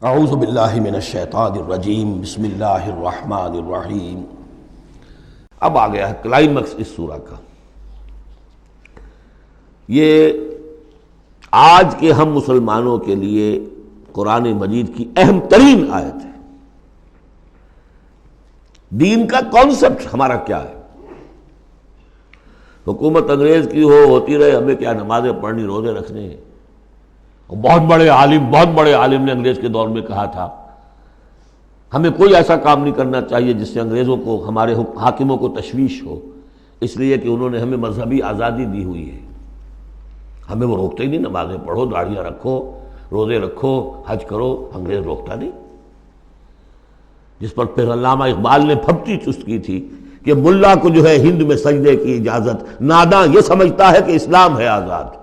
اعوذ باللہ من الشیطان الرجیم بسم اللہ الرحمن الرحیم۔ اب آ گیا ہے کلائمیکس اس سورہ کا۔ یہ آج کے ہم مسلمانوں کے لیے قرآن مجید کی اہم ترین آیت ہے۔ دین کا کانسیپٹ ہمارا کیا ہے؟ حکومت انگریز کی ہوتی رہے، ہمیں کیا نمازیں پڑھنی، روزے رکھنے ہیں۔ بہت بڑے عالم نے انگریز کے دور میں کہا تھا ہمیں کوئی ایسا کام نہیں کرنا چاہیے جس سے انگریزوں کو، ہمارے حاکموں کو تشویش ہو، اس لیے کہ انہوں نے ہمیں مذہبی آزادی دی ہوئی ہے۔ ہمیں وہ روکتے ہی نہیں، نمازیں پڑھو، داڑھیاں رکھو، روزے رکھو، حج کرو، انگریز روکتا نہیں۔ جس پر پھر علامہ اقبال نے پھپتی چست کی تھی کہ ملا کو جو ہے ہند میں سجدے کی اجازت، ناداں یہ سمجھتا ہے کہ اسلام ہے آزاد۔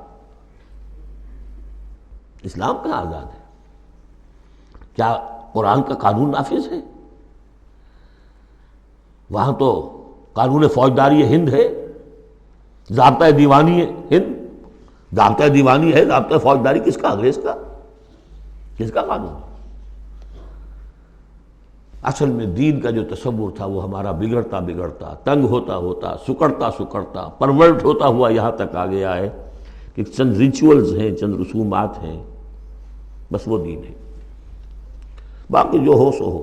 اسلام کہاں آزاد ہے؟ کیا قرآن کا قانون نافذ ہے؟ وہاں تو قانون فوجداری ہند ہے، ضابطۂ دیوانی ہے ہند، ضابطۂ دیوانی ہے، ضابطۂ فوجداری کس کا؟ انگریز کا۔ کس کا قانون؟ اصل میں دین کا جو تصور تھا وہ ہمارا بگڑتا تنگ ہوتا سکڑتا پرورٹ ہوتا ہوا یہاں تک آ گیا ہے کہ چند ریچولز ہیں، چند رسومات ہیں، بس وہ دین ہے، باقی جو ہو سو ہو۔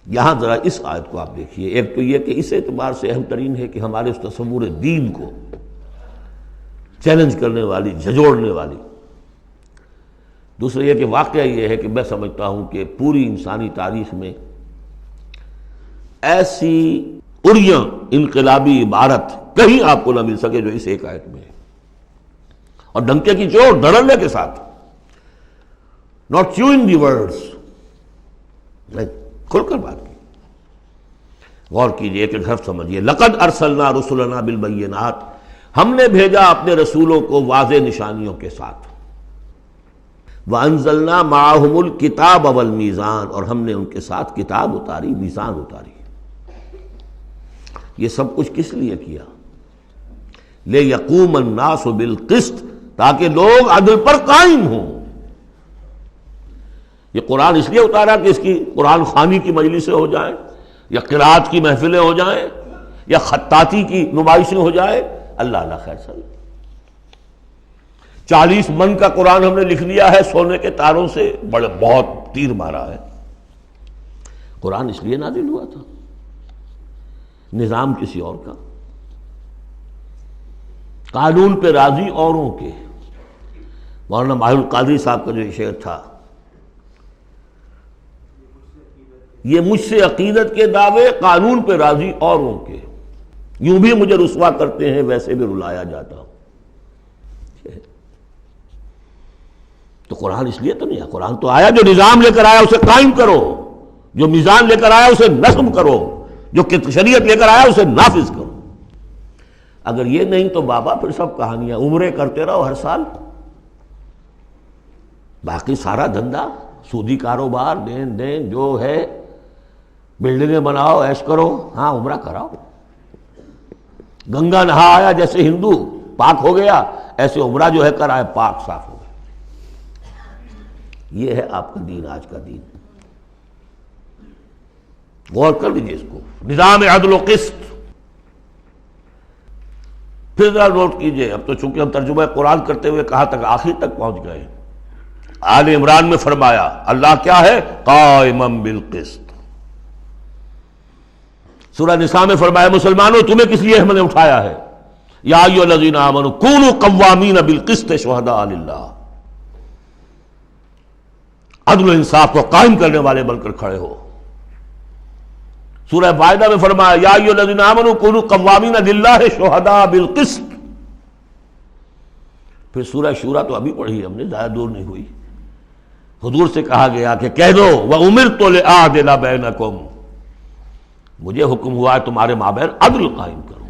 یہاں ذرا اس آیت کو آپ دیکھیے۔ ایک تو یہ کہ اس اعتبار سے اہم ترین ہے کہ ہمارے اس تصور دین کو چیلنج کرنے والی، جھنجھوڑنے والی۔ دوسرا یہ کہ واقعہ یہ ہے کہ میں سمجھتا ہوں کہ پوری انسانی تاریخ میں ایسی اریاں انقلابی عبارت کہیں آپ کو نہ مل سکے جو اس ایک آیت میں ہے، اور ڈنکے کی چوٹ دھڑلے کے ساتھ، not chewing the words، کھل کر بات کی۔ غور کیجئے کہ حرف سمجھیے، لقد ارسلنا رسلنا بالبینات، ہم نے بھیجا اپنے رسولوں کو واضح نشانیوں کے ساتھ، وانزلنا معہم الکتاب والمیزان، اور ہم نے ان کے ساتھ کتاب اتاری، میزان اتاری۔ یہ سب کچھ کس لیے کیا؟ لِیَقُومَ النَّاسُ بِالْقِسْطِ، تاکہ لوگ عدل پر قائم ہوں۔ یہ قرآن اس لیے اتارا کہ اس کی قرآن خوانی کی مجلسیں ہو جائیں، یا قرات کی محفلیں ہو جائیں، یا خطاطی کی نمائشیں ہو جائیں؟ اللہ اللہ خیر صلی 40 من کا قرآن ہم نے لکھ لیا ہے سونے کے تاروں سے، بہت تیر مارا ہے۔ قرآن اس لیے نازل ہوا تھا، نظام کسی اور کا، قانون پہ راضی اوروں کے۔ مولانا ماہر القادری صاحب کا جو شعر تھا، یہ مجھ سے عقیدت کے دعوے، قانون پہ راضی اوروں کے، یوں بھی مجھے رسوا کرتے ہیں، ویسے بھی رلایا جاتا ہوں۔ تو قرآن اس لیے تو نہیں ہے، قرآن تو آیا جو نظام لے کر آیا اسے قائم کرو، جو میزان لے کر آیا اسے نصب کرو، جو شریعت لے کر آیا اسے نافذ کرو۔ اگر یہ نہیں تو بابا پھر سب کہانیاں، عمرے کرتے رہو ہر سال، باقی سارا دھندا سودی کاروبار، دین جو ہے، بلڈنگیں بناؤ، عیش کرو، ہاں عمرہ کراؤ۔ گنگا نہا آیا جیسے ہندو پاک ہو گیا، ایسے عمرہ جو ہے کرائے پاک صاف ہو گیا۔ یہ ہے آپ کا دین، آج کا دین۔ غور کر لیجیے اس کو، نظام عدل و قسط۔ پھر ذرا نوٹ کیجئے، اب تو چونکہ ہم ترجمہ قرآن کرتے ہوئے کہاں تک، آخر تک پہنچ گئے۔ آل عمران میں فرمایا اللہ کیا ہے؟ قائما بالقسط۔ سورہ نساء میں فرمایا مسلمانوں تمہیں کس لیے ہم نے اٹھایا ہے؟ یا ایھا الذین آمنوا کونوا قوامین بالقسط شہداء للہ، عدل و انصاف کو قائم کرنے والے بن کر کھڑے ہو۔ سورہ مائدہ میں فرمایا یا ایھا الذین آمنوا کونوا قوامین للہ شہداء بالقسط۔ پھر سورہ شورى تو ابھی پڑھی ہم نے، زیادہ دور نہیں ہوئی، حضور سے کہا گیا کہ کہہ دو وَأُمِرْتُ لِأَعْدِلَ بَيْنَكُمْ، مجھے حکم ہوا ہے تمہارے مابین عدل قائم کروں،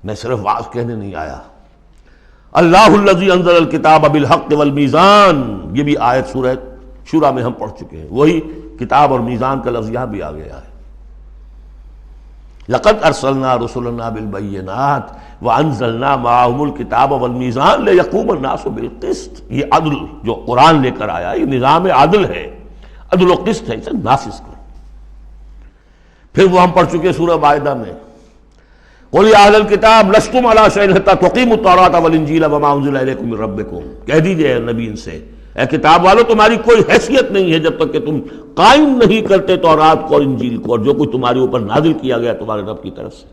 میں صرف واعظ کہنے نہیں آیا۔ اللہ الذی انزل الکتاب بالحق والمیزان، یہ بھی آیت سورہ شورى میں ہم پڑھ چکے ہیں، وہی کتاب اور میزان کا لفظ یہاں بھی آ گیا ہے۔ لقد ارسلنا رسلنا بالبینات وانزلنا معهم الکتاب والمیزان لیقوم الناس بالقسط. یہ عدل جو قرآن لے کر آیا یہ نظام عدل ہے، عدل و قسط ہے، اسے نافذ کرو. پھر وہ ہم پڑھ چکے سورہ مائدہ میں، قل یا اہل الکتاب لستم علی شیء حتی تقیموا التوراۃ والانجیل وما انزل الیکم من ربکم. کہہ دیجئے نبی ان سے، اے کتاب والو تمہاری کوئی حیثیت نہیں ہے جب تک کہ تم قائم نہیں کرتے تورات کو اور انجیل کو اور جو کچھ تمہارے اوپر نازل کیا گیا تمہارے رب کی طرف سے.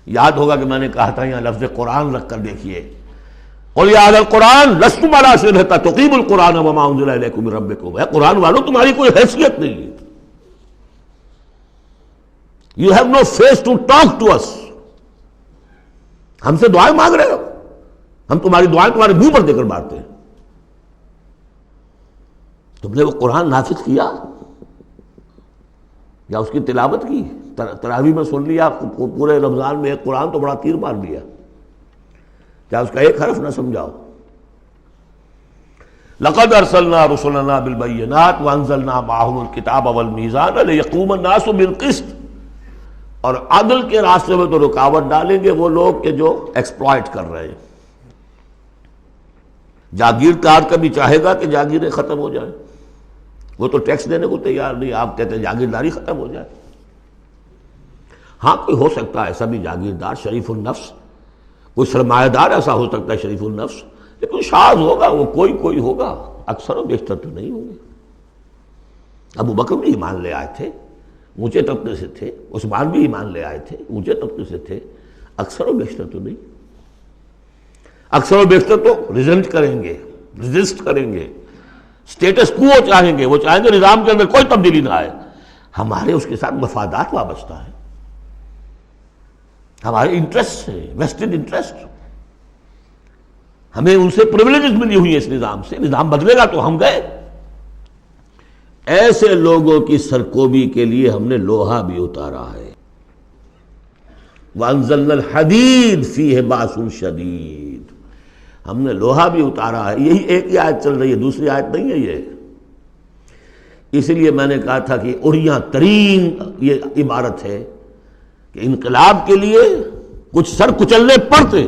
یاد ہوگا کہ میں نے کہا تھا یہاں لفظ قرآن رکھ کر دیکھیے، قل یا اہل القرآن لستم علی شیء حتی تقیموا القرآن وما انزل الیکم من ربکم. اے قرآن والو تمہاری کوئی حیثیت نہیں ہے، You have no face to talk to us. ہم سے دعائیں مانگ رہے ہو، ہم تمہاری دعائیں تمہارے منہ پر دے کر مارتے ہیں. تم نے وہ قرآن نافذ کیا یا اس کی تلاوت کی؟ تراویح میں سن لیا پورے رمضان میں ایک قرآن تو بڑا تیر مار دیا، کیا اس کا ایک حرف نہ سمجھاؤ؟ لقد ارسلنا رسلنا بالبینات وانزلنا معهم الکتاب والمیزان لیقوم الناس بالقسط. اور عدل کے راستے میں تو رکاوٹ ڈالیں گے وہ لوگ کہ جو ایکسپلائٹ کر رہے ہیں. جاگیردار کبھی چاہے گا کہ جاگیریں ختم ہو جائیں، وہ تو ٹیکس دینے کو تیار نہیں. آپ کہتے ہیں جاگیرداری ختم ہو جائے. ہاں کوئی ہو سکتا ہے ایسا بھی جاگیردار شریف النفس، کوئی سرمایہ دار ایسا ہو سکتا ہے شریف النفس، لیکن شاذ ہوگا وہ، کوئی ہوگا، اکثر و بیشتر تو نہیں ہوں گے. ابو بکر بھی ایمان لے آئے تھے، اونچے طبقے سے تھے، عثمان بھی ایمان لے آئے تھے، اونچے طبقے سے تھے، اکثر و بیشتر تو نہیں. اکثر و بیشتر تو ریزسٹ کریں گے، سٹیٹس کو چاہیں گے، وہ چاہیں گے نظام کے اندر کوئی تبدیلی نہ آئے. ہمارے اس کے ساتھ مفادات وابستہ ہیں، ہمارے انٹرسٹ ہیں، ویسٹڈ انٹرسٹ. ہمیں ان سے پریویلیجز ملی ہوئی ہیں اس نظام سے. نظام بدلے گا تو ہم گئے. ایسے لوگوں کی سرکوبی کے لیے ہم نے لوہا بھی اتارا ہے. وَأَنزَلْنَا الْحَدِيدَ فِيهِ بَأْسٌ شَدِيدٌ. ہم نے لوہا بھی اتارا ہے. یہی ایک ہی آیت چل رہی ہے، دوسری آیت نہیں ہے یہ. اس لیے میں نے کہا تھا کہ اڑیاں ترین یہ عبارت ہے کہ انقلاب کے لیے کچھ سر کچلنے پڑتے ہیں.